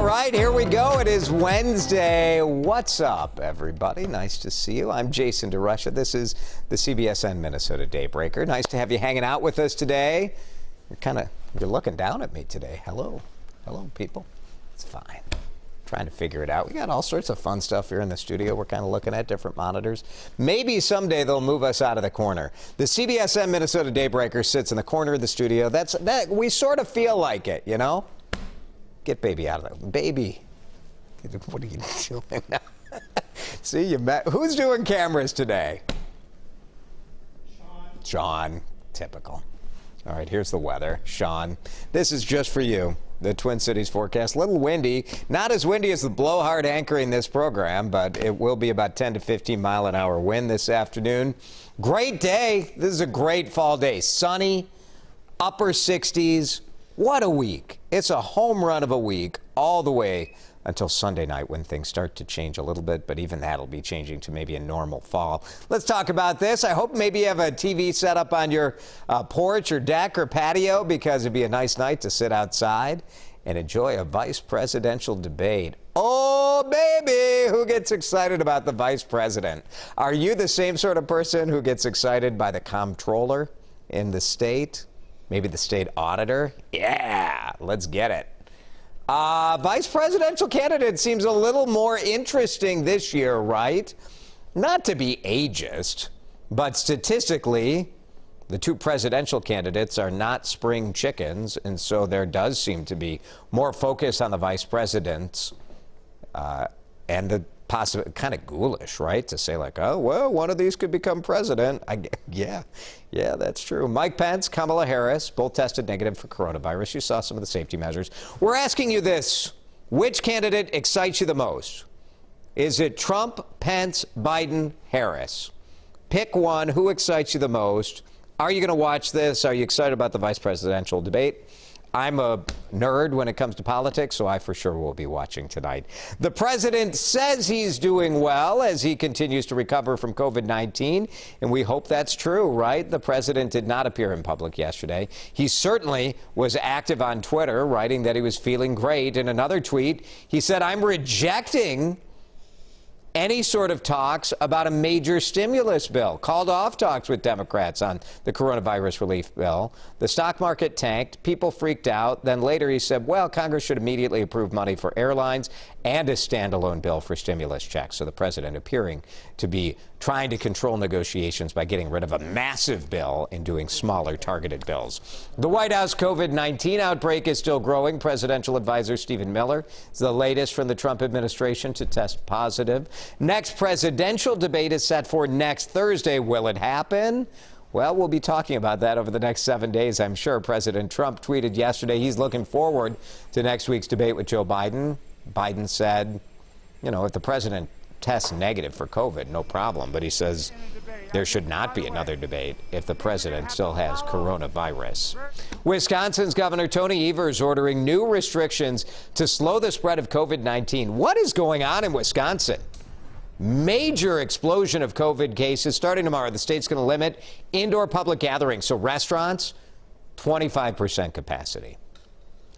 right, here we go. It is Wednesday. What's up, everybody? Nice to see you. I'm Jason DeRusha. This is the CBSN Minnesota Daybreaker. Nice to have you hanging out with us today. You're looking down at me today. Hello, people. It's fine. Trying to figure it out. We got all sorts of fun stuff here in the studio. We're kind of looking at different monitors. Maybe someday they'll move us out of the corner. The CBSN Minnesota Daybreaker sits in the corner of the studio. That we sort of feel like it, you know? Get baby out of there. Baby. What are you doing now? See, you met. Who's doing cameras today? Sean. Typical. All right, here's the weather. Sean, this is just for you. The Twin Cities forecast. A little windy. Not as windy as the blowhard anchoring this program, but it will be about 10 to 15 mile an hour wind this afternoon. Great day. This is a great fall day. Sunny, upper 60s. What a week. It's a home run of a week all the way until Sunday night when things start to change a little bit, but even that'll be changing to maybe a normal fall. Let's talk about this. I hope maybe you have a TV set up on your porch or deck or patio, because it'd be a nice night to sit outside and enjoy a vice presidential debate. Oh, baby, who gets excited about the vice president? Are you the same sort of person who gets excited by the comptroller in the state? Maybe the state auditor? Yeah, let's get it. Vice presidential candidate seems a little more interesting this year, right? Not to be ageist, but statistically, the two presidential candidates are not spring chickens, and so there does seem to be more focus on the vice presidents, and the possible kind of ghoulish, right? To say like, oh, well, one of these could become president. Yeah, that's true. Mike Pence, Kamala Harris, both tested negative for coronavirus. You saw some of the safety measures. We're asking you this. Which candidate excites you the most? Is it Trump, Pence, Biden, Harris? Pick one. Who excites you the most? Are you going to watch this? Are you excited about the vice presidential debate? I'm a nerd when it comes to politics, so I for sure will be watching tonight. The president says he's doing well as he continues to recover from COVID-19, and we hope that's true, right? The president did not appear in public yesterday. He certainly was active on Twitter, writing that he was feeling great. In another tweet, he said, "I'm rejecting any sort of talks about a major stimulus bill," called off talks with Democrats on the coronavirus relief bill. The stock market tanked. People freaked out. Then later he said, well, Congress should immediately approve money for airlines and a standalone bill for stimulus checks. So the president appearing to be trying to control negotiations by getting rid of a massive bill and doing smaller targeted bills. The White House COVID-19 outbreak is still growing. Presidential advisor Stephen Miller is the latest from the Trump administration to test positive. Next presidential debate is set for next Thursday. Will it happen? Well, we'll be talking about that over the next 7 days, I'm sure. President Trump tweeted yesterday he's looking forward to next week's debate with Joe Biden. Biden said, you know, if the president tests negative for COVID, no problem. But he says there should not be another debate if the president still has coronavirus. Wisconsin's Governor Tony Evers ordering new restrictions to slow the spread of COVID-19. What is going on in Wisconsin? Major explosion of COVID cases starting tomorrow. The state's going to limit indoor public gatherings. So restaurants, 25% capacity.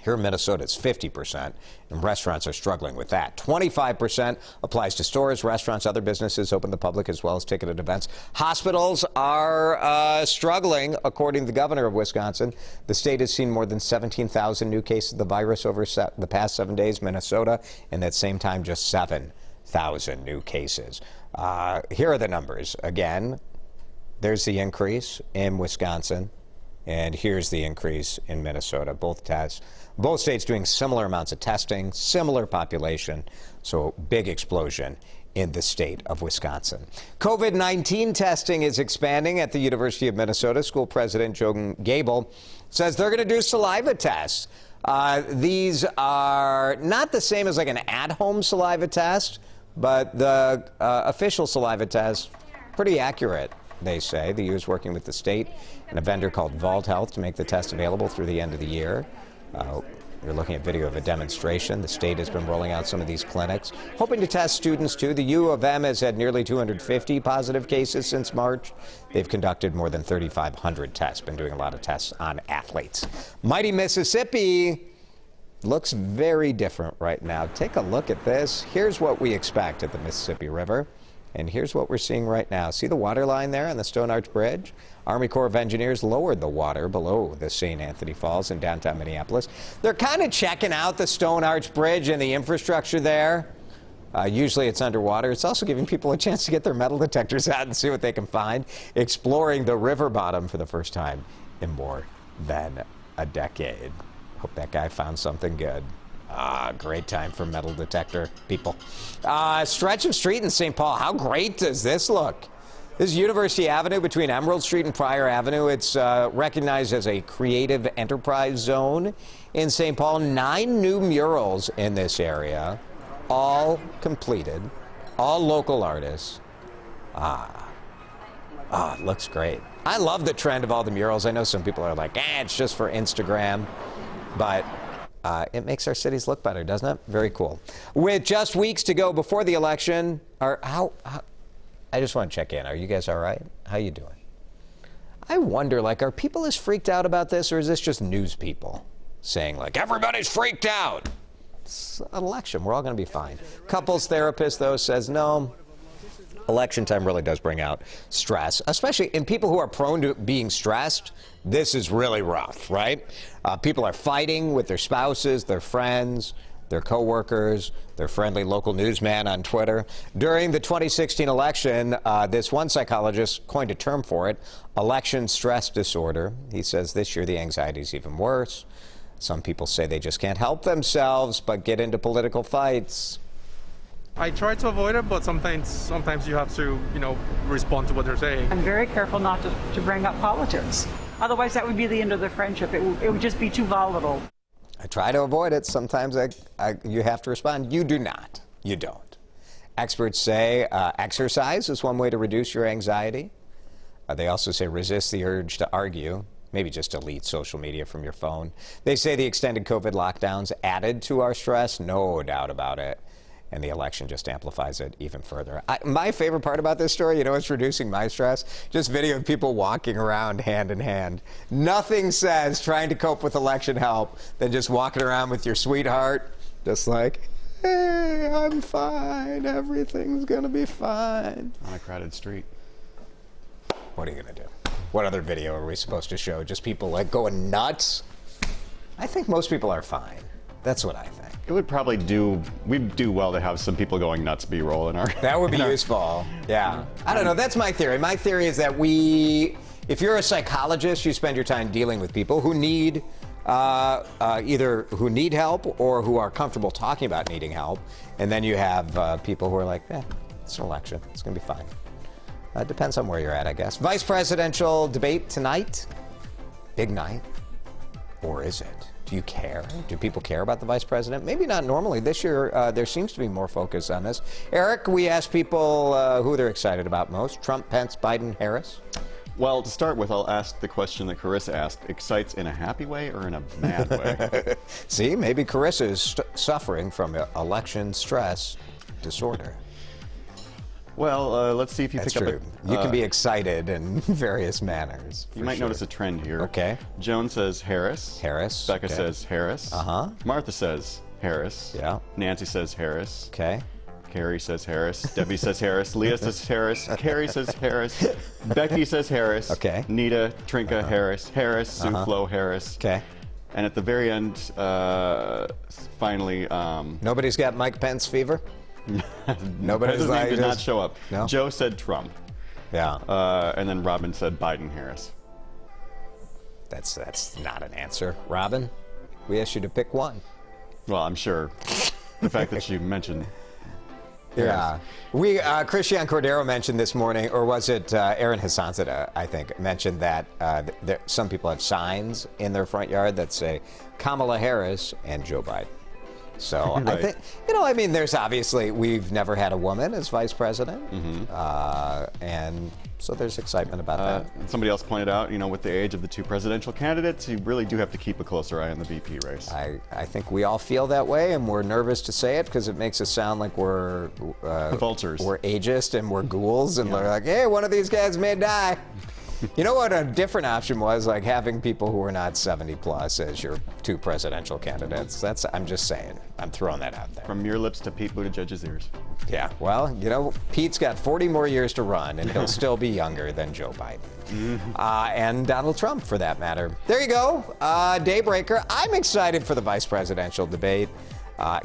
Here in Minnesota, it's 50%, and restaurants are struggling with that. 25% applies to stores, restaurants, other businesses open to the public, as well as ticketed events. Hospitals are struggling, according to the governor of Wisconsin. The state has seen more than 17,000 new cases of the virus over the past 7 days. Minnesota, in that same time, just 7,000 new cases. Here are the numbers. Again, there's the increase in Wisconsin, and here's the increase in Minnesota. Both states doing similar amounts of testing, similar population, so big explosion in the state of Wisconsin. COVID-19 testing is expanding at the University of Minnesota. School president Joan Gable says they're going to do saliva tests. These are not the same as like an at-home saliva test, but the official saliva test, pretty accurate, they say. The U is working with the state and a vendor called Vault Health to make the test available through the end of the year. You're looking at video of a demonstration. The state has been rolling out some of these clinics, hoping to test students, too. The U of M has had nearly 250 positive cases since March. They've conducted more than 3,500 tests, been doing a lot of tests on athletes. Mighty Mississippi, looks very different right now. Take a look at this. Here's what we expect at the Mississippi River. And here's what we're seeing right now. See the water line there on the Stone Arch Bridge? Army Corps of Engineers lowered the water below the St. Anthony Falls in downtown Minneapolis. They're kind of checking out the Stone Arch Bridge and the infrastructure there. Usually it's underwater. It's also giving people a chance to get their metal detectors out and see what they can find. Exploring the river bottom for the first time in more than a decade. Hope that guy found something good. Great time for metal detector people. Stretch of street in St. Paul. How great does this look? This is University Avenue between Emerald Street and Pryor Avenue. It's recognized as a creative enterprise zone in St. Paul. 9 new murals in this area, all completed, all local artists. It looks great. I love the trend of all the murals. I know some people are like, it's just for Instagram, but it makes our cities look better, doesn't it? Very cool. With just weeks to go before the election, I just want to check in. Are you guys all right? How you doing? I wonder, are people as freaked out about this, or is this just news people saying, everybody's freaked out? It's an election. We're all going to be fine. Couples therapist, though, says no. Election time really does bring out stress, especially in people who are prone to being stressed. This is really rough, right? People are fighting with their spouses, their friends, their coworkers, their friendly local newsman on Twitter. During the 2016 election, this one psychologist coined a term for it, election stress disorder. He says this year the anxiety is even worse. Some people say they just can't help themselves but get into political fights. I try to avoid it, but sometimes you have to, respond to what they're saying. I'm very careful not to bring up politics. Otherwise, that would be the end of the friendship. It would just be too volatile. I try to avoid it. Sometimes you have to respond. You do not. You don't. Experts say exercise is one way to reduce your anxiety. They also say resist the urge to argue. Maybe just delete social media from your phone. They say the extended COVID lockdowns added to our stress. No doubt about it. And the election just amplifies it even further. My favorite part about this story, what's reducing my stress? Just video of people walking around hand in hand. Nothing says trying to cope with election help than just walking around with your sweetheart, just like, hey, I'm fine. Everything's going to be fine. On a crowded street. What are you going to do? What other video are we supposed to show? Just people going nuts? I think most people are fine. That's what I think. It would probably we'd do well to have some people going nuts B-roll in our... That would be useful, yeah. I don't know, that's my theory. My theory is that if you're a psychologist, you spend your time dealing with people who need, either who need help or who are comfortable talking about needing help. And then you have people who are like, it's an election, it's gonna be fine. It depends on where you're at, I guess. Vice presidential debate tonight. Big night. Or is it? Do you care? Do people care about the vice president? Maybe not normally. This year, there seems to be more focus on this. Eric, we asked people who they're excited about most. Trump, Pence, Biden, Harris? Well, to start with, I'll ask the question that Carissa asked. Excites in a happy way or in a mad way? See, maybe Carissa is suffering from election stress disorder. Well, let's see if you pick up. You can be excited in various manners. You might notice a trend here. Okay. Joan says Harris. Harris. Becca says Harris. Martha says Harris. Yeah. Nancy says Harris. Okay. Carrie says Harris. Debbie says Harris. Leah says Harris. Carrie says Harris. Becky says Harris. Okay. Nita, Trinka, Harris. Harris, Sue Flo, Harris. Okay. And at the very end, finally... Nobody's got Mike Pence fever? Nobody's name did not show up. No? Joe said Trump. Yeah. And then Robin said Biden Harris. That's not an answer. Robin, we asked you to pick one. Well, I'm sure the fact that you mentioned Yeah. Christian Cordero mentioned this morning, or was it Aaron Hassanzadeh, I think, mentioned that some people have signs in their front yard that say Kamala Harris and Joe Biden. So right. I think, there's obviously, we've never had a woman as vice president. And so there's excitement about that. Somebody else pointed out, with the age of the two presidential candidates, you really do have to keep a closer eye on the VP race. I think we all feel that way, and we're nervous to say it because it makes us sound like we're vultures. We're ageist and we're ghouls, and we're like, hey, one of these guys may die. You know what a different option was? Like having people who are not 70 plus as your two presidential candidates. I'm just saying. I'm throwing that out there. From your lips to Pete Buttigieg's ears. Yeah, well, you know, Pete's got 40 more years to run, and he'll still be younger than Joe Biden. And Donald Trump, for that matter. There you go. Daybreaker. I'm excited for the vice presidential debate.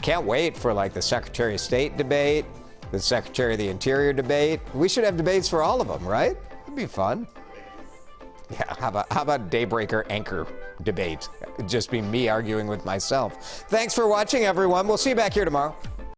Can't wait for, like, the Secretary of State debate, the Secretary of the Interior debate. We should have debates for all of them, right? It'd be fun. Yeah, how about Daybreaker anchor debate? It'd just be me arguing with myself. Thanks for watching, everyone. We'll see you back here tomorrow.